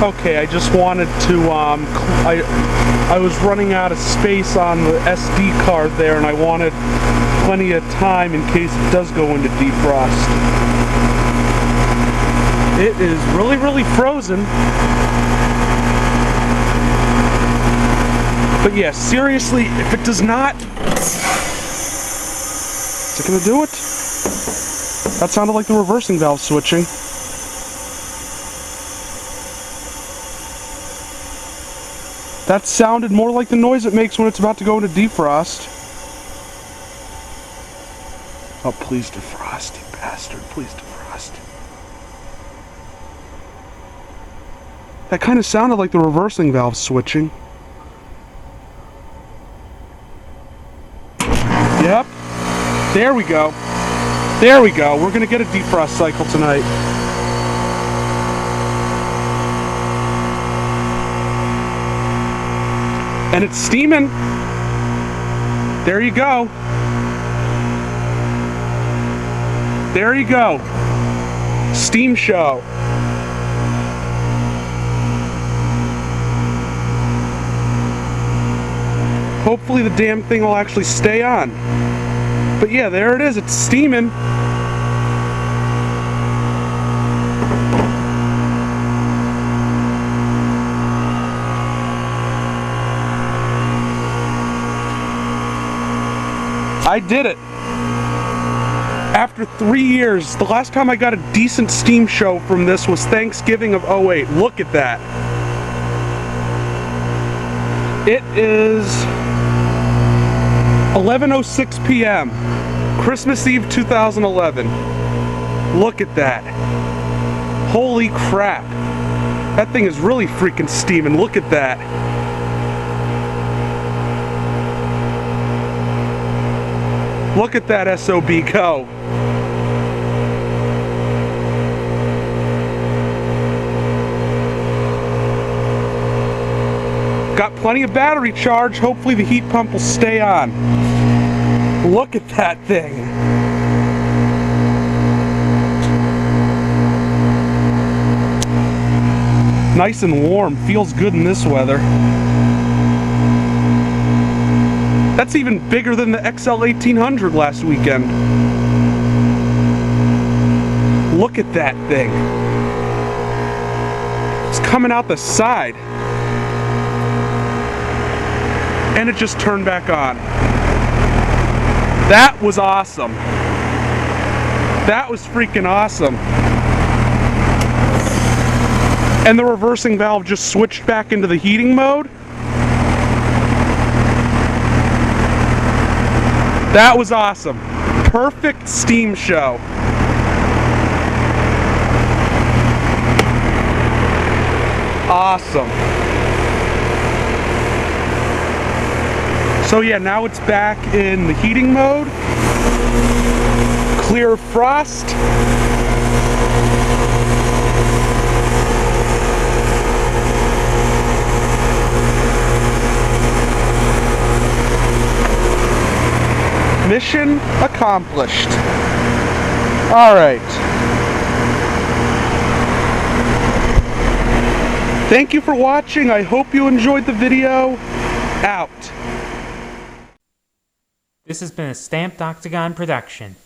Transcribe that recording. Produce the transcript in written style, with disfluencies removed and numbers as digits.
okay. I just wanted to, I was running out of space on the SD card there, and I wanted plenty of time in case it does go into defrost. It is really, really frozen. But yeah, seriously, if it does not... Is it gonna do it? That sounded like the reversing valve switching. That sounded more like the noise it makes when it's about to go into defrost. Oh, please defrost, you bastard. Please defrost. That kind of sounded like the reversing valve switching. Yep. There we go. There we go. We're going to get a defrost cycle tonight. And it's steaming. There you go. There you go. Steam show. Hopefully the damn thing will actually stay on. But yeah, there it is. It's steaming. I did it. After 3 years, the last time I got a decent steam show from this was Thanksgiving of '08. Look at that. It is 11:06 p.m. Christmas Eve 2011. Look at that. Holy crap. That thing is really freaking steaming. Look at that. Look at that SOB go. Got plenty of battery charge. Hopefully the heat pump will stay on. Look at that thing. Nice and warm. Feels good in this weather. That's even bigger than the XL1800 last weekend. Look at that thing. It's coming out the side. And it just turned back on. That was awesome. That was freaking awesome. And the reversing valve just switched back into the heating mode. That was awesome. Perfect steam show. Awesome. So yeah, now it's back in the heating mode. Clear frost. Mission accomplished. All right. Thank you for watching. I hope you enjoyed the video. Out. This has been a Stamped Octagon production.